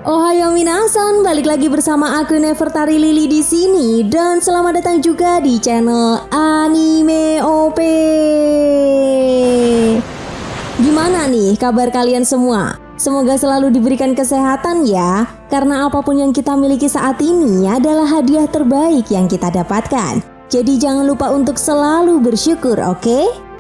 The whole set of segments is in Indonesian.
Ohayo minasan, balik lagi bersama aku Nefertari Lily di sini dan selamat datang juga di channel Anime OP. Gimana nih kabar kalian semua? Semoga selalu diberikan kesehatan ya, karena apapun yang kita miliki saat ini adalah hadiah terbaik yang kita dapatkan. Jadi jangan lupa untuk selalu bersyukur, oke?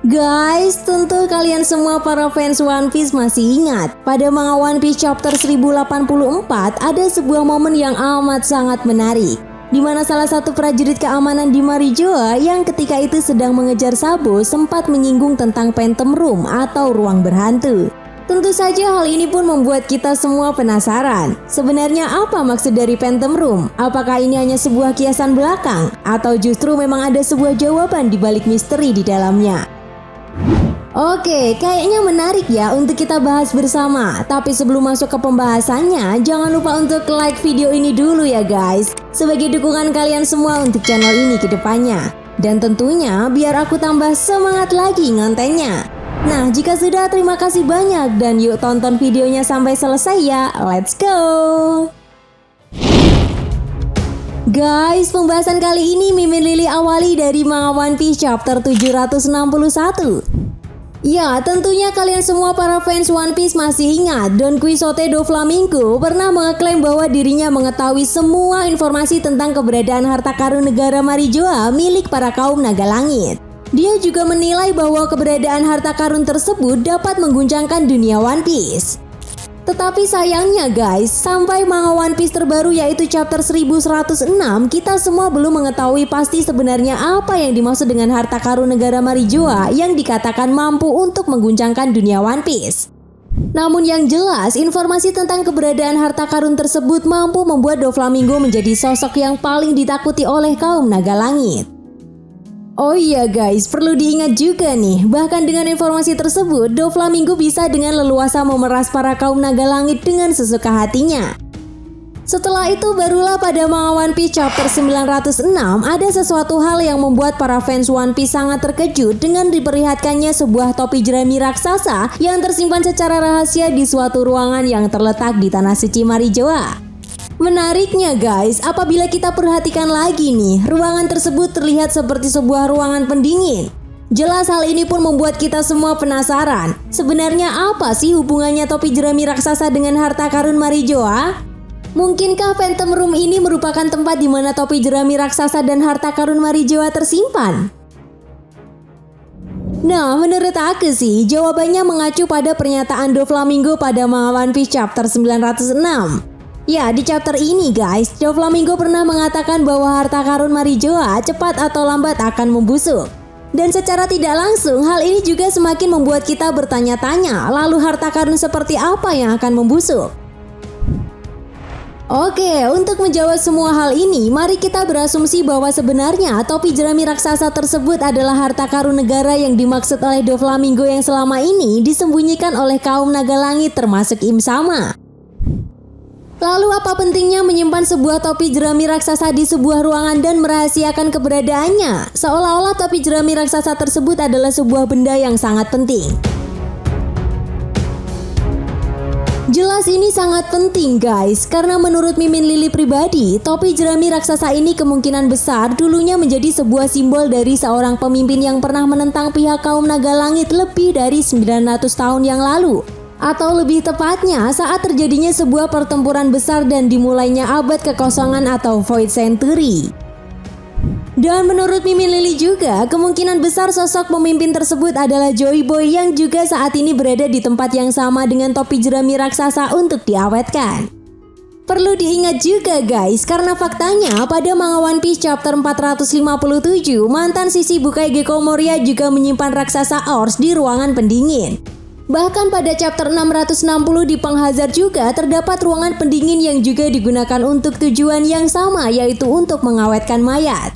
Guys, tentu kalian semua para fans One Piece masih ingat pada manga One Piece chapter 1084 ada sebuah momen yang amat sangat menarik, di mana salah satu prajurit keamanan di Marijoa yang ketika itu sedang mengejar Sabo sempat menyinggung tentang Phantom Room atau ruang berhantu. Tentu saja hal ini pun membuat kita semua penasaran. Sebenarnya apa maksud dari Phantom Room? Apakah ini hanya sebuah kiasan belakang? Atau justru memang ada sebuah jawaban di balik misteri di dalamnya? Oke, kayaknya menarik ya untuk kita bahas bersama. Tapi sebelum masuk ke pembahasannya, jangan lupa untuk like video ini dulu ya guys, sebagai dukungan kalian semua untuk channel ini ke depannya. Dan tentunya biar aku tambah semangat lagi ngontennya. Nah, jika sudah, terima kasih banyak dan yuk tonton videonya sampai selesai ya. Let's go! Guys, pembahasan kali ini Mimin Lily awali dari manga One Piece chapter 761. Ya, tentunya kalian semua para fans One Piece masih ingat Don Quixote do Flamengo pernah mengeklaim bahwa dirinya mengetahui semua informasi tentang keberadaan harta karun negara Marijoa milik para kaum naga langit. Dia juga menilai bahwa keberadaan harta karun tersebut dapat mengguncangkan dunia One Piece. Tetapi sayangnya guys, sampai manga One Piece terbaru yaitu chapter 1106, kita semua belum mengetahui pasti sebenarnya apa yang dimaksud dengan harta karun negara Marijoa yang dikatakan mampu untuk mengguncangkan dunia One Piece. Namun yang jelas, informasi tentang keberadaan harta karun tersebut mampu membuat Doflamingo menjadi sosok yang paling ditakuti oleh kaum naga langit. Oh iya guys, perlu diingat juga nih, bahkan dengan informasi tersebut, Doflamingo bisa dengan leluasa memeras para kaum naga langit dengan sesuka hatinya. Setelah itu barulah pada manga One Piece chapter 906 ada sesuatu hal yang membuat para fans One Piece sangat terkejut dengan diperlihatkannya sebuah topi jerami raksasa yang tersimpan secara rahasia di suatu ruangan yang terletak di tanah suci Marijoa. Menariknya guys, apabila kita perhatikan lagi nih, ruangan tersebut terlihat seperti sebuah ruangan pendingin. Jelas hal ini pun membuat kita semua penasaran. Sebenarnya apa sih hubungannya topi jerami raksasa dengan harta karun Marijoa? Mungkinkah Phantom Room ini merupakan tempat di mana topi jerami raksasa dan harta karun Marijoa tersimpan? Nah, menurut aku sih, jawabannya mengacu pada pernyataan Doflamingo pada manga One Piece chapter 906. Ya, di chapter ini guys, Doflamingo pernah mengatakan bahwa harta karun Marijoa cepat atau lambat akan membusuk. Dan secara tidak langsung, hal ini juga semakin membuat kita bertanya-tanya, lalu harta karun seperti apa yang akan membusuk? Oke, untuk menjawab semua hal ini, mari kita berasumsi bahwa sebenarnya topi jerami raksasa tersebut adalah harta karun negara yang dimaksud oleh Doflamingo yang selama ini disembunyikan oleh kaum naga langit termasuk Im Sama. Lalu apa pentingnya menyimpan sebuah topi jerami raksasa di sebuah ruangan dan merahasiakan keberadaannya? Seolah-olah topi jerami raksasa tersebut adalah sebuah benda yang sangat penting. Jelas ini sangat penting guys, karena menurut Mimin Lily pribadi, topi jerami raksasa ini kemungkinan besar dulunya menjadi sebuah simbol dari seorang pemimpin yang pernah menentang pihak kaum naga langit lebih dari 900 tahun yang lalu. Atau lebih tepatnya saat terjadinya sebuah pertempuran besar dan dimulainya abad kekosongan atau Void Century. Dan menurut Mimin Lily juga, kemungkinan besar sosok pemimpin tersebut adalah Joy Boy yang juga saat ini berada di tempat yang sama dengan topi jerami raksasa untuk diawetkan. Perlu diingat juga guys, karena faktanya pada manga One Piece chapter 457, mantan sisi Bukai Gecko Moria juga menyimpan raksasa Ors di ruangan pendingin. Bahkan pada chapter 660 di Penghazard juga terdapat ruangan pendingin yang juga digunakan untuk tujuan yang sama, yaitu untuk mengawetkan mayat.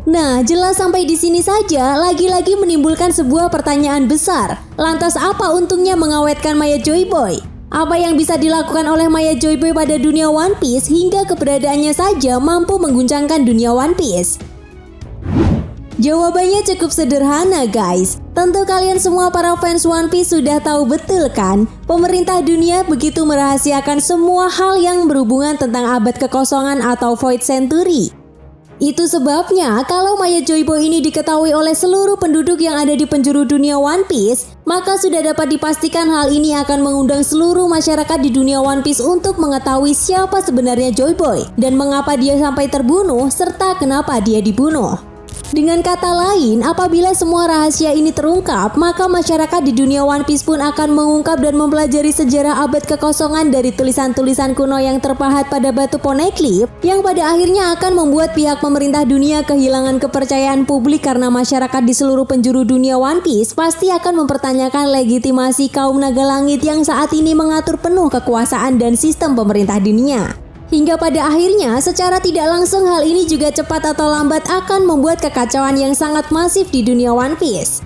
Nah, jelas sampai di sini saja lagi-lagi menimbulkan sebuah pertanyaan besar. Lantas apa untungnya mengawetkan mayat Joy Boy? Apa yang bisa dilakukan oleh mayat Joy Boy pada dunia One Piece hingga keberadaannya saja mampu mengguncangkan dunia One Piece? Jawabannya cukup sederhana guys. Tentu kalian semua para fans One Piece sudah tahu betul kan? Pemerintah dunia begitu merahasiakan semua hal yang berhubungan tentang abad kekosongan atau Void Century. Itu sebabnya kalau mayat Joy Boy ini diketahui oleh seluruh penduduk yang ada di penjuru dunia One Piece, maka sudah dapat dipastikan hal ini akan mengundang seluruh masyarakat di dunia One Piece untuk mengetahui siapa sebenarnya Joy Boy dan mengapa dia sampai terbunuh serta kenapa dia dibunuh. Dengan kata lain, apabila semua rahasia ini terungkap, maka masyarakat di dunia One Piece pun akan mengungkap dan mempelajari sejarah abad kekosongan dari tulisan-tulisan kuno yang terpahat pada batu Poneglyph, yang pada akhirnya akan membuat pihak pemerintah dunia kehilangan kepercayaan publik karena masyarakat di seluruh penjuru dunia One Piece pasti akan mempertanyakan legitimasi kaum naga langit yang saat ini mengatur penuh kekuasaan dan sistem pemerintah dunia. Hingga pada akhirnya, secara tidak langsung hal ini juga cepat atau lambat akan membuat kekacauan yang sangat masif di dunia One Piece.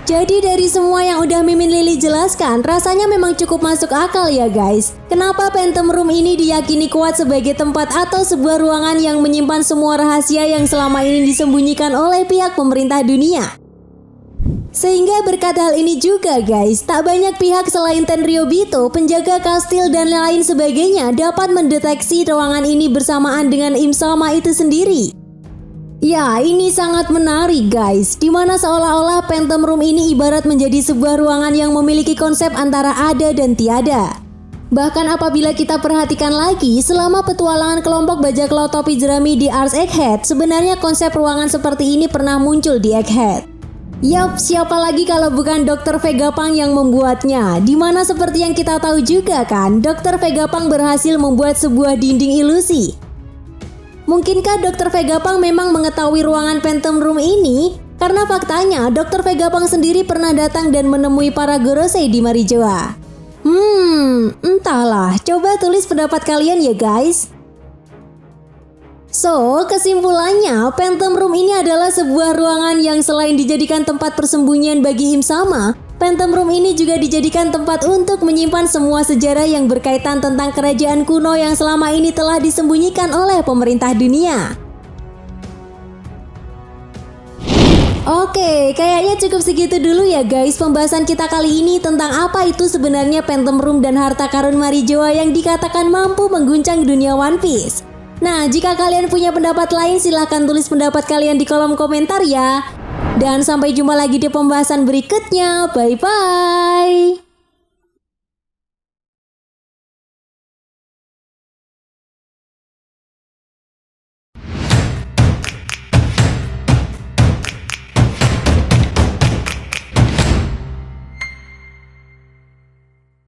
Jadi dari semua yang udah Mimin Lily jelaskan, rasanya memang cukup masuk akal ya guys. Kenapa Phantom Room ini diyakini kuat sebagai tempat atau sebuah ruangan yang menyimpan semua rahasia yang selama ini disembunyikan oleh pihak pemerintah dunia. Sehingga berkat hal ini juga guys, tak banyak pihak selain Tenryubito, penjaga kastil dan lain sebagainya dapat mendeteksi ruangan ini bersamaan dengan Im Sama itu sendiri. Ya, ini sangat menarik guys, dimana seolah-olah Phantom Room ini ibarat menjadi sebuah ruangan yang memiliki konsep antara ada dan tiada. Bahkan apabila kita perhatikan lagi, selama petualangan kelompok bajak laut topi jerami di Ars Egghead, sebenarnya konsep ruangan seperti ini pernah muncul di Egghead. Yap, siapa lagi kalau bukan Dr. Vegapunk yang membuatnya? Dimana seperti yang kita tahu juga kan, Dr. Vegapunk berhasil membuat sebuah dinding ilusi. Mungkinkah Dr. Vegapunk memang mengetahui ruangan Phantom Room ini? Karena faktanya, Dr. Vegapunk sendiri pernah datang dan menemui para Gorosei di Marijoa. Entahlah, coba tulis pendapat kalian ya guys. So, kesimpulannya, Phantom Room ini adalah sebuah ruangan yang selain dijadikan tempat persembunyian bagi Im Sama, Phantom Room ini juga dijadikan tempat untuk menyimpan semua sejarah yang berkaitan tentang kerajaan kuno yang selama ini telah disembunyikan oleh pemerintah dunia. Oke, kayaknya cukup segitu dulu ya guys pembahasan kita kali ini tentang apa itu sebenarnya Phantom Room dan harta karun Marijoa yang dikatakan mampu mengguncang dunia One Piece. Nah, jika kalian punya pendapat lain silahkan tulis pendapat kalian di kolom komentar ya. Dan sampai jumpa lagi di pembahasan berikutnya. Bye-bye.